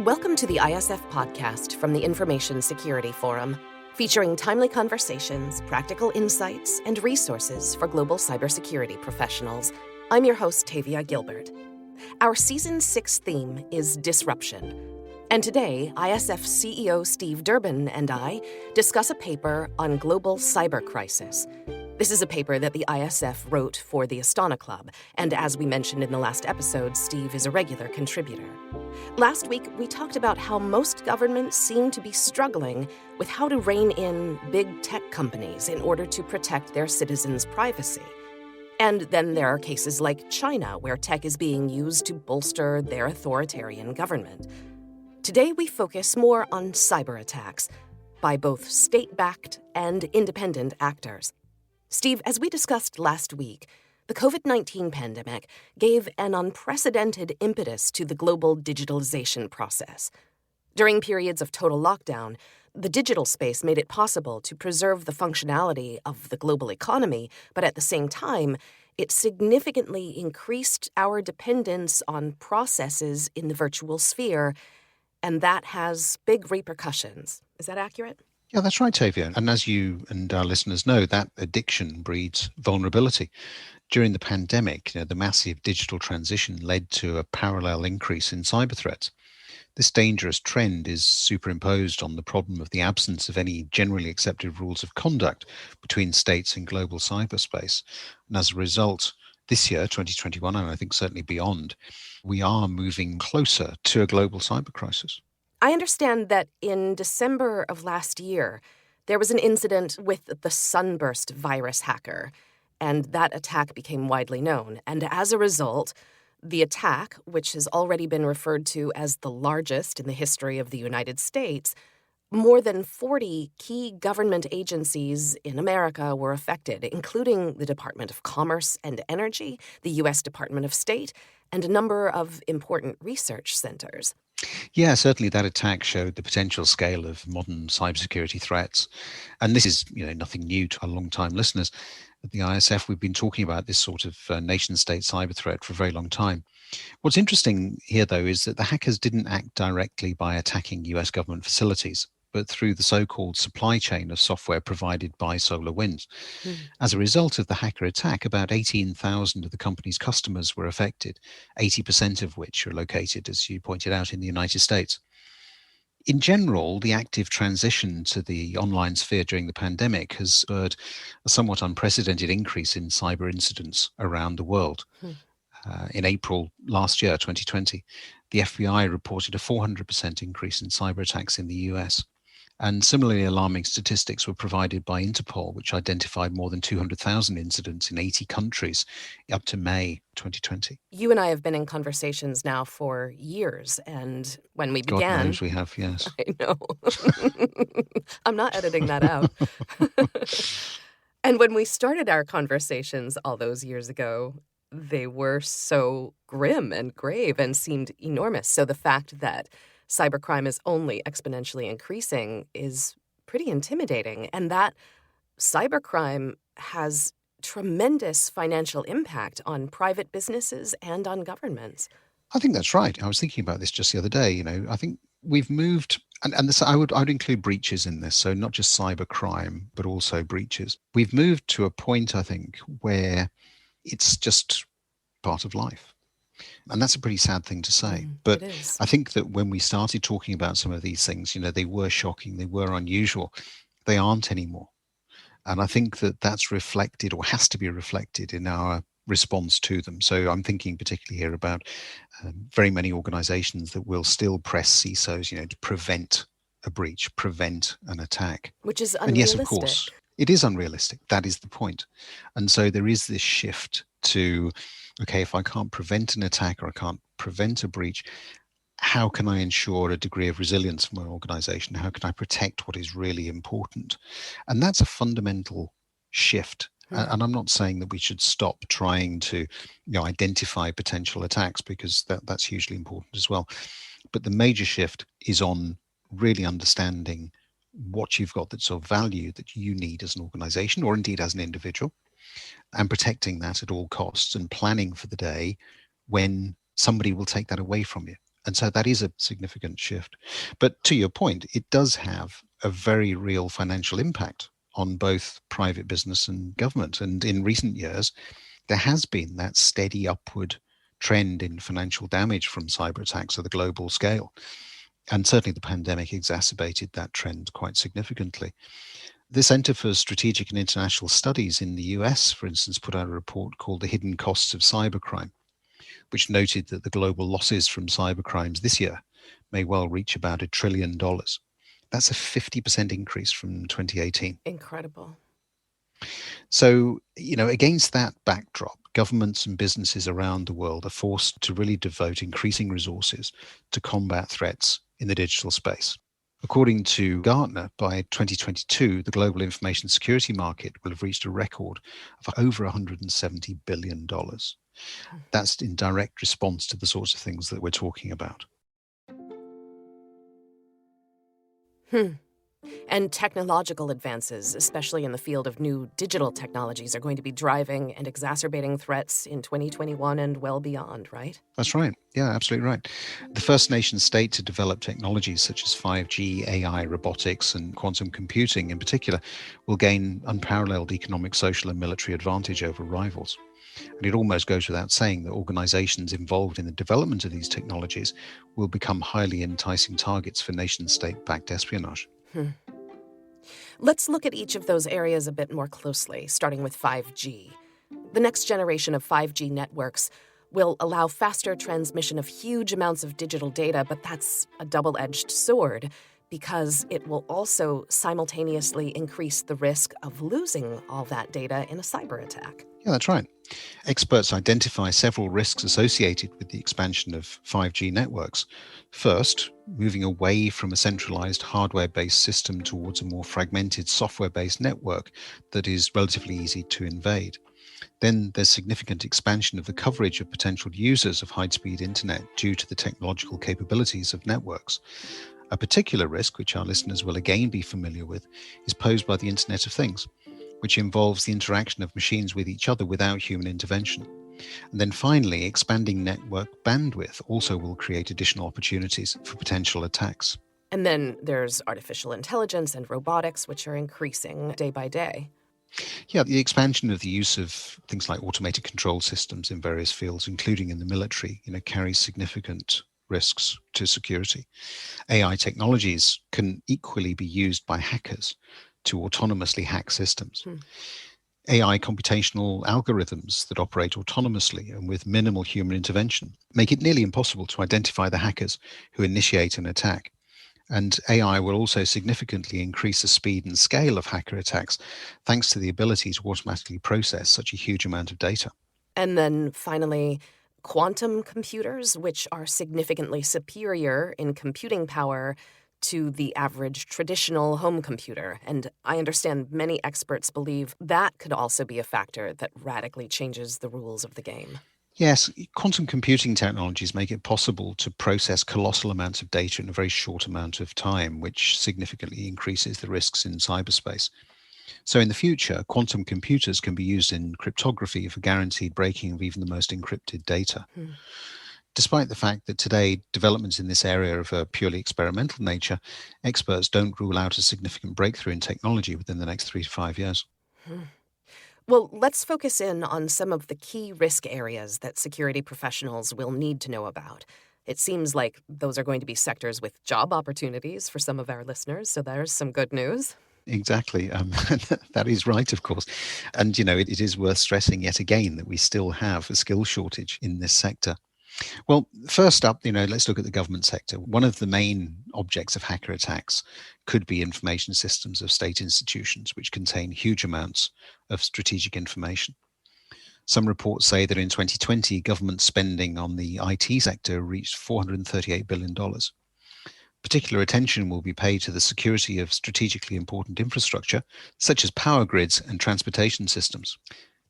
Welcome to the ISF podcast from the Information Security Forum, featuring timely conversations, practical insights, and resources for global cybersecurity professionals. I'm your host, Tavia Gilbert. Our Season 6 theme is Disruption. And today, ISF CEO Steve Durbin and I discuss a paper on global cyber crisis. This is a paper that the ISF wrote for the Astana Club, and as we mentioned in the last episode, Steve is a regular contributor. Last week, we talked about how most governments seem to be struggling with how to rein in big tech companies in order to protect their citizens' privacy. And then there are cases like China, where tech is being used to bolster their authoritarian government. Today, we focus more on cyber attacks by both state-backed and independent actors. Steve, as we discussed last week, the COVID-19 pandemic gave an unprecedented impetus to the global digitalization process. During periods of total lockdown, the digital space made it possible to preserve the functionality of the global economy, but at the same time, it significantly increased our dependence on processes in the virtual sphere, and that has big repercussions. Is that accurate? Yeah, that's right, Tavia. And as you and our listeners know, that addiction breeds vulnerability. During the pandemic, the massive digital transition led to a parallel increase in cyber threats. This dangerous trend is superimposed on the problem of the absence of any generally accepted rules of conduct between states in global cyberspace. And as a result, this year, 2021, and I think certainly beyond, we are moving closer to a global cyber crisis. I understand that in December of last year, there was an incident with the Sunburst virus hacker, and that attack became widely known. And as a result, the attack, which has already been referred to as the largest in the history of the United States, more than 40 key government agencies in America were affected, including the Department of Commerce and Energy, the U.S. Department of State, and a number of important research centers. Yeah, certainly that attack showed the potential scale of modern cybersecurity threats. And this is, nothing new to our long-time listeners. At the ISF, we've been talking about this sort of nation-state cyber threat for a very long time. What's interesting here, though, is that the hackers didn't act directly by attacking US government facilities, but through the so-called supply chain of software provided by SolarWinds. As a result of the hacker attack, about 18,000 of the company's customers were affected, 80% of which are located, as you pointed out, in the United States. In general, the active transition to the online sphere during the pandemic has spurred a somewhat unprecedented increase in cyber incidents around the world. In April last year, 2020, the FBI reported a 400% increase in cyber attacks in the US. And similarly alarming statistics were provided by Interpol, which identified more than 200,000 incidents in 80 countries up to May 2020. You and I have been in conversations now for years, and when we began... God knows we have, yes. I know. I'm not editing that out. And when we started our conversations all those years ago, they were so grim and grave and seemed enormous. So the fact that cybercrime is only exponentially increasing is pretty intimidating. And that cybercrime has tremendous financial impact on private businesses and on governments. I think that's right. I was thinking about this just the other day. I think we've moved, and this, I would include breaches in this, so not just cybercrime, but also breaches. We've moved to a point, I think, where it's just part of life. And that's a pretty sad thing to say. But I think that when we started talking about some of these things, they were shocking, they were unusual. They aren't anymore. And I think that that's reflected, or has to be reflected, in our response to them. So I'm thinking particularly here about very many organizations that will still press CISOs, to prevent a breach, prevent an attack. Which is unrealistic. And yes, of course, it is unrealistic. That is the point. And so there is this shift to, okay, if I can't prevent an attack or I can't prevent a breach, how can I ensure a degree of resilience for my organization? How can I protect what is really important? And that's a fundamental shift. And I'm not saying that we should stop trying to identify potential attacks, because that's hugely important as well. But the major shift is on really understanding what you've got that's of value that you need as an organization, or indeed as an individual, and protecting that at all costs, and planning for the day when somebody will take that away from you. And so that is a significant shift. But to your point, it does have a very real financial impact on both private business and government. And in recent years, there has been that steady upward trend in financial damage from cyber attacks at the global scale. And certainly the pandemic exacerbated that trend quite significantly. The Center for Strategic and International Studies in the US, for instance, put out a report called The Hidden Costs of Cybercrime, which noted that the global losses from cybercrimes this year may well reach about $1 trillion. That's a 50% increase from 2018. Incredible. So, against that backdrop, governments and businesses around the world are forced to really devote increasing resources to combat threats in the digital space. According to Gartner, by 2022, the global information security market will have reached a record of over $170 billion. That's in direct response to the sorts of things that we're talking about. And technological advances, especially in the field of new digital technologies, are going to be driving and exacerbating threats in 2021 and well beyond, right? That's right. Yeah, absolutely right. The first nation state to develop technologies such as 5G, AI, robotics, and quantum computing in particular will gain unparalleled economic, social, and military advantage over rivals. And it almost goes without saying that organizations involved in the development of these technologies will become highly enticing targets for nation-state-backed espionage. Let's look at each of those areas a bit more closely, starting with 5G. The next generation of 5G networks will allow faster transmission of huge amounts of digital data, but that's a double-edged sword because it will also simultaneously increase the risk of losing all that data in a cyber attack. Yeah, that's right. Experts identify several risks associated with the expansion of 5G networks. First, moving away from a centralized hardware-based system towards a more fragmented software-based network that is relatively easy to invade. Then there's significant expansion of the coverage of potential users of high-speed internet due to the technological capabilities of networks. A particular risk, which our listeners will again be familiar with, is posed by the Internet of Things, which involves the interaction of machines with each other without human intervention. And then finally, expanding network bandwidth also will create additional opportunities for potential attacks. And then there's artificial intelligence and robotics, which are increasing day by day. Yeah, the expansion of the use of things like automated control systems in various fields, including in the military, carries significant risks to security. AI technologies can equally be used by hackers to autonomously hack systems. AI computational algorithms that operate autonomously and with minimal human intervention make it nearly impossible to identify the hackers who initiate an attack. And AI will also significantly increase the speed and scale of hacker attacks thanks to the ability to automatically process such a huge amount of data. And then finally, quantum computers, which are significantly superior in computing power to the average traditional home computer. And I understand many experts believe that could also be a factor that radically changes the rules of the game. Yes, quantum computing technologies make it possible to process colossal amounts of data in a very short amount of time, which significantly increases the risks in cyberspace. So in the future, quantum computers can be used in cryptography for guaranteed breaking of even the most encrypted data. Despite the fact that today developments in this area are of a purely experimental nature, experts don't rule out a significant breakthrough in technology within the next 3 to 5 years. Well, let's focus in on some of the key risk areas that security professionals will need to know about. It seems like those are going to be sectors with job opportunities for some of our listeners, so there's some good news. Exactly. That is right, of course. And, it is worth stressing yet again that we still have a skill shortage in this sector. Well, first up, let's look at the government sector. One of the main objects of hacker attacks could be information systems of state institutions, which contain huge amounts of strategic information. Some reports say that in 2020, government spending on the IT sector reached $438 billion. Particular attention will be paid to the security of strategically important infrastructure, such as power grids and transportation systems.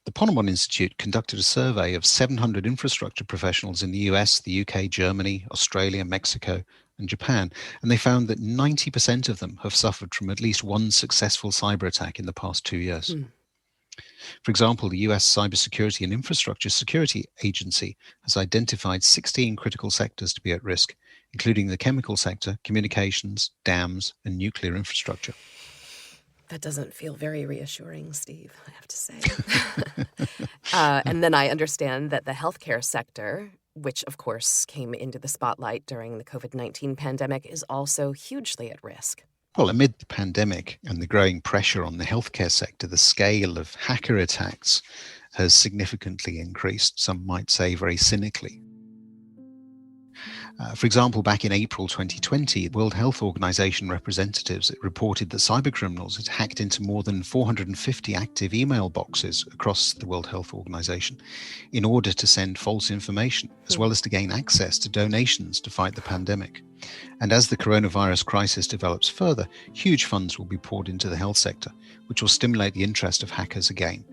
The Ponemon Institute conducted a survey of 700 infrastructure professionals in the US, the UK, Germany, Australia, Mexico, and Japan, and they found that 90% of them have suffered from at least one successful cyber attack in the past 2 years. For example, the US Cybersecurity and Infrastructure Security Agency has identified 16 critical sectors to be at risk, including the chemical sector, communications, dams, and nuclear infrastructure. That doesn't feel very reassuring, Steve, I have to say. And then I understand that the healthcare sector, which of course came into the spotlight during the COVID-19 pandemic, is also hugely at risk. Well, amid the pandemic and the growing pressure on the healthcare sector, the scale of hacker attacks has significantly increased, some might say very cynically. For example, back in April 2020, World Health Organization representatives reported that cybercriminals had hacked into more than 450 active email boxes across the World Health Organization in order to send false information, as well as to gain access to donations to fight the pandemic. And as the coronavirus crisis develops further, huge funds will be poured into the health sector, which will stimulate the interest of hackers again.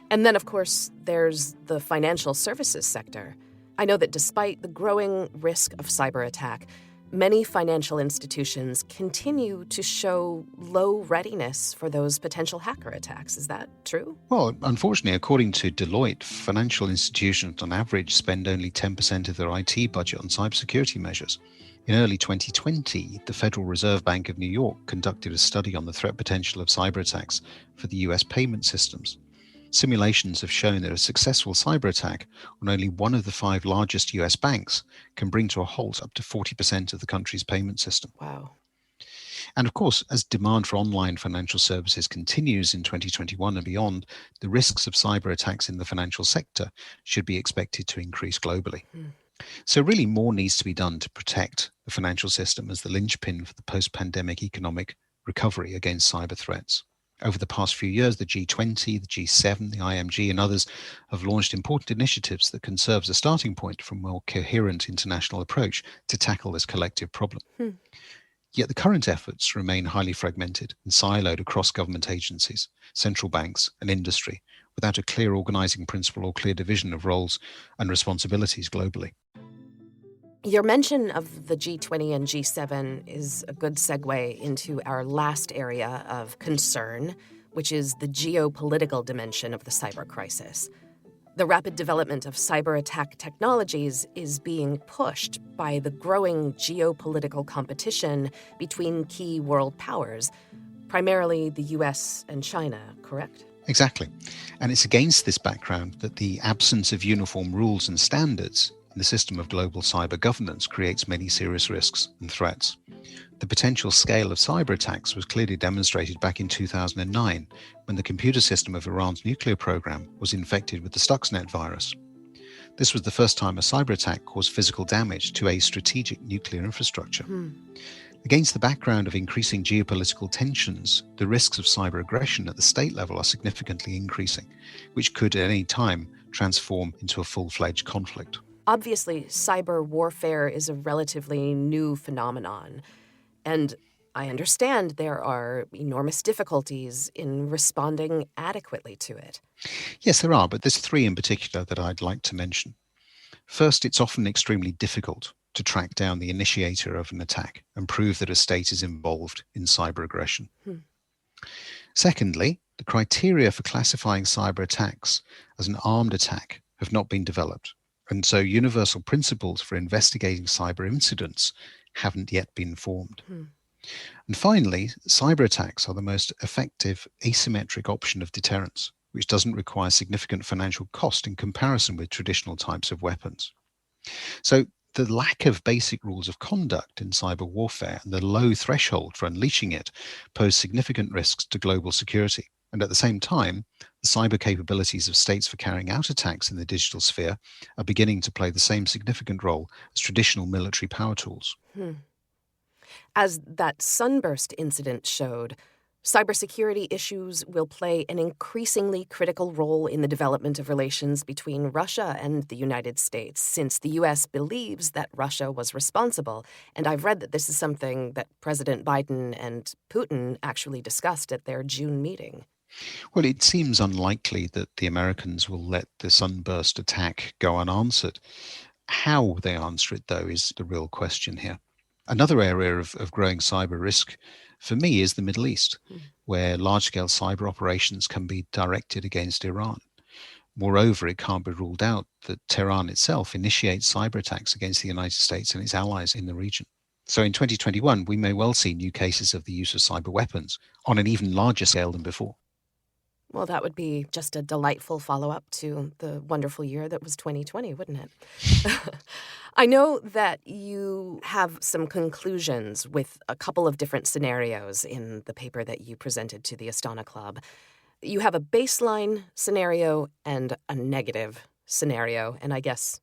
And then, of course, there's the financial services sector. I know that despite the growing risk of cyber attack, many financial institutions continue to show low readiness for those potential hacker attacks. Is that true? Well, unfortunately, according to Deloitte, financial institutions on average spend only 10% of their IT budget on cybersecurity measures. In early 2020, the Federal Reserve Bank of New York conducted a study on the threat potential of cyber attacks for the US payment systems. Simulations have shown that a successful cyber attack on only one of the 5 largest US banks can bring to a halt up to 40% of the country's payment system. Wow. And of course, as demand for online financial services continues in 2021 and beyond, the risks of cyber attacks in the financial sector should be expected to increase globally. So really more needs to be done to protect the financial system as the linchpin for the post-pandemic economic recovery against cyber threats. Over the past few years, the G20, the G7, the IMG, and others have launched important initiatives that can serve as a starting point for a more coherent international approach to tackle this collective problem. Yet the current efforts remain highly fragmented and siloed across government agencies, central banks, and industry, without a clear organizing principle or clear division of roles and responsibilities globally. Your mention of the G20 and G7 is a good segue into our last area of concern, which is the geopolitical dimension of the cyber crisis. The rapid development of cyber attack technologies is being pushed by the growing geopolitical competition between key world powers, primarily the US and China, correct? Exactly. And it's against this background that the absence of uniform rules and standards in the system of global cyber governance creates many serious risks and threats. The potential scale of cyber attacks was clearly demonstrated back in 2009 when the computer system of Iran's nuclear program was infected with the Stuxnet virus. This was the first time a cyber attack caused physical damage to a strategic nuclear infrastructure. Against the background of increasing geopolitical tensions, the risks of cyber aggression at the state level are significantly increasing, which could at any time transform into a full-fledged conflict. Obviously, cyber warfare is a relatively new phenomenon, and I understand there are enormous difficulties in responding adequately to it. Yes, there are, but there's 3 in particular that I'd like to mention. First, it's often extremely difficult to track down the initiator of an attack and prove that a state is involved in cyber aggression. Secondly, the criteria for classifying cyber attacks as an armed attack have not been developed. And so universal principles for investigating cyber incidents haven't yet been formed. And finally, cyber attacks are the most effective asymmetric option of deterrence, which doesn't require significant financial cost in comparison with traditional types of weapons. So the lack of basic rules of conduct in cyber warfare and the low threshold for unleashing it pose significant risks to global security. And at the same time, the cyber capabilities of states for carrying out attacks in the digital sphere are beginning to play the same significant role as traditional military power tools. As that sunburst incident showed, cybersecurity issues will play an increasingly critical role in the development of relations between Russia and the United States, since the U.S. believes that Russia was responsible. And I've read that this is something that President Biden and Putin actually discussed at their June meeting. Well, it seems unlikely that the Americans will let the sunburst attack go unanswered. How they answer it, though, is the real question here. Another area of growing cyber risk for me, is the Middle East, where large-scale cyber operations can be directed against Iran. Moreover, it can't be ruled out that Tehran itself initiates cyber attacks against the United States and its allies in the region. So in 2021, we may well see new cases of the use of cyber weapons on an even larger scale than before. Well, that would be just a delightful follow-up to the wonderful year that was 2020, wouldn't it? I know that you have some conclusions with a couple of different scenarios in the paper that you presented to the Astana Club. You have a baseline scenario and a negative scenario, and I guess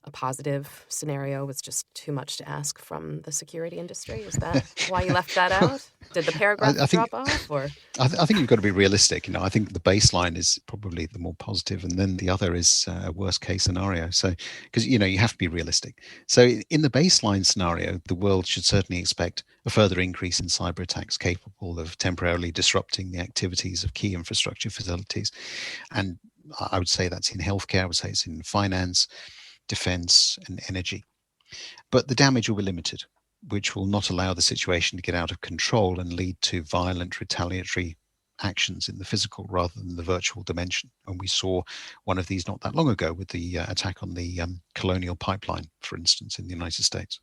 a positive scenario was just too much to ask from the security industry. Is that why you left that out? Did the paragraph drop off? Or I think you've got to be realistic. I think the baseline is probably the more positive, and then the other is a worst case scenario. So, because you have to be realistic. So, in the baseline scenario, the world should certainly expect a further increase in cyber attacks capable of temporarily disrupting the activities of key infrastructure facilities, and I would say that's in healthcare. I would say it's in finance, defense, and energy. But the damage will be limited, which will not allow the situation to get out of control and lead to violent retaliatory actions in the physical rather than the virtual dimension. And we saw one of these not that long ago with the attack on the Colonial Pipeline, for instance, in the United States.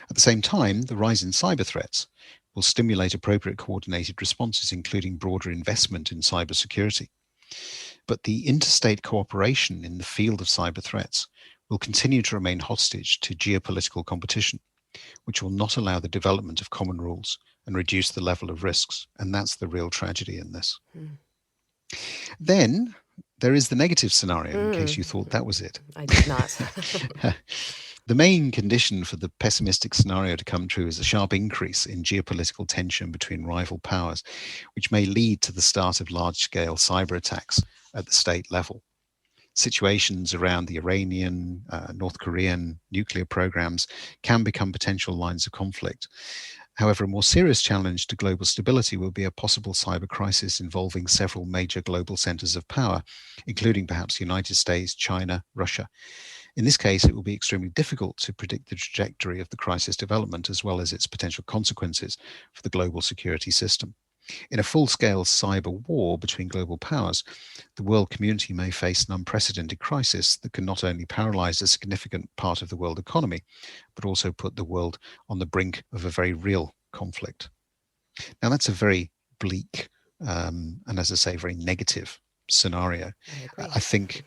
At the same time, the rise in cyber threats will stimulate appropriate coordinated responses, including broader investment in cybersecurity. But the interstate cooperation in the field of cyber threats will continue to remain hostage to geopolitical competition, which will not allow the development of common rules and reduce the level of risks. And that's the real tragedy in this. Then there is the negative scenario, in case you thought that was it. I did not. The main condition for the pessimistic scenario to come true is a sharp increase in geopolitical tension between rival powers, which may lead to the start of large-scale cyber attacks at the state level. Situations around the Iranian, North Korean nuclear programs can become potential lines of conflict. However, a more serious challenge to global stability will be a possible cyber crisis involving several major global centers of power, including perhaps the United States, China, Russia. In this case, it will be extremely difficult to predict the trajectory of the crisis development as well as its potential consequences for the global security system. In a full-scale cyber war between global powers, the world community may face an unprecedented crisis that can not only paralyze a significant part of the world economy, but also put the world on the brink of a very real conflict. Now, that's a very bleak and, as I say, very negative scenario. I think,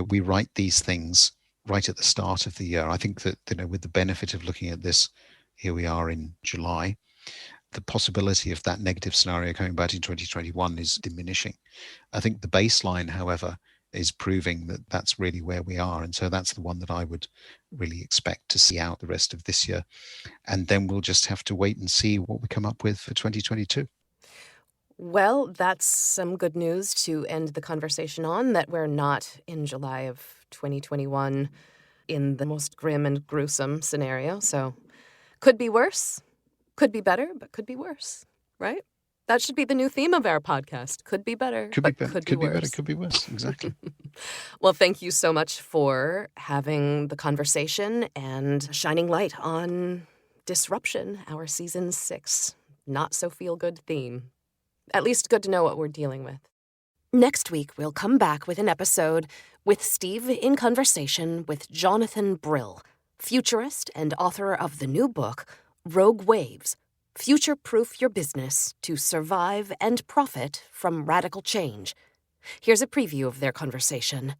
we write these things right at the start of the year. I think that, with the benefit of looking at this, here we are in July, the possibility of that negative scenario coming back in 2021 is diminishing. I think the baseline, however, is proving that that's really where we are. And so that's the one that I would really expect to see out the rest of this year. And then we'll just have to wait and see what we come up with for 2022. Well, that's some good news to end the conversation on, that we're not in July of 2021 in the most grim and gruesome scenario. So could be worse. Could be better, but could be worse, right? That should be the new theme of our podcast. Could be better, could but be could be worse. Better, could be worse, exactly. Well, thank you so much for having the conversation and shining light on Disruption, our season 6 not so feel-good theme. At least good to know what we're dealing with. Next week, we'll come back with an episode with Steve in conversation with Jonathan Brill, futurist and author of the new book, Rogue Waves, Future-Proof Your Business to Survive and Profit from Radical Change. Here's a preview of their conversation.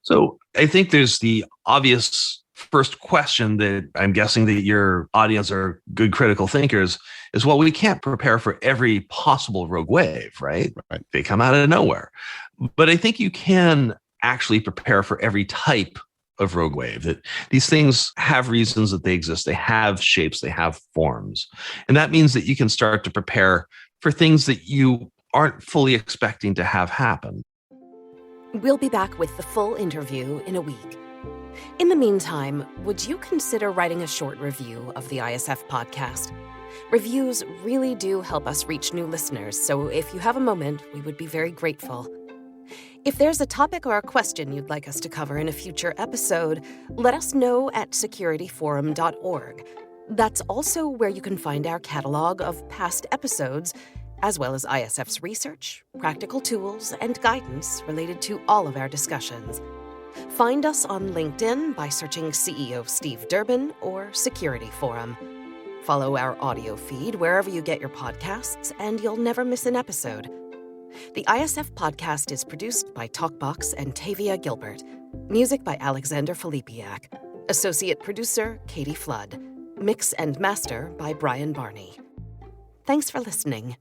So I think there's the obvious first question that I'm guessing that your audience are good critical thinkers is, well, we can't prepare for every possible rogue wave, right? They come out of nowhere. But I think you can actually prepare for every type of rogue wave, that these things have reasons that they exist. They have shapes, they have forms. And that means that you can start to prepare for things that you aren't fully expecting to have happen. We'll be back with the full interview in a week. In the meantime, would you consider writing a short review of the ISF podcast? Reviews really do help us reach new listeners, so if you have a moment, we would be very grateful. If there's a topic or a question you'd like us to cover in a future episode, let us know at securityforum.org. That's also where you can find our catalog of past episodes, as well as ISF's research, practical tools, and guidance related to all of our discussions. Find us on LinkedIn by searching CEO Steve Durbin or Security Forum. Follow our audio feed wherever you get your podcasts, and you'll never miss an episode. The ISF podcast is produced by Talkbox and Tavia Gilbert. Music by Alexander Filipiak. Associate producer, Katie Flood. Mix and master by Brian Barney. Thanks for listening.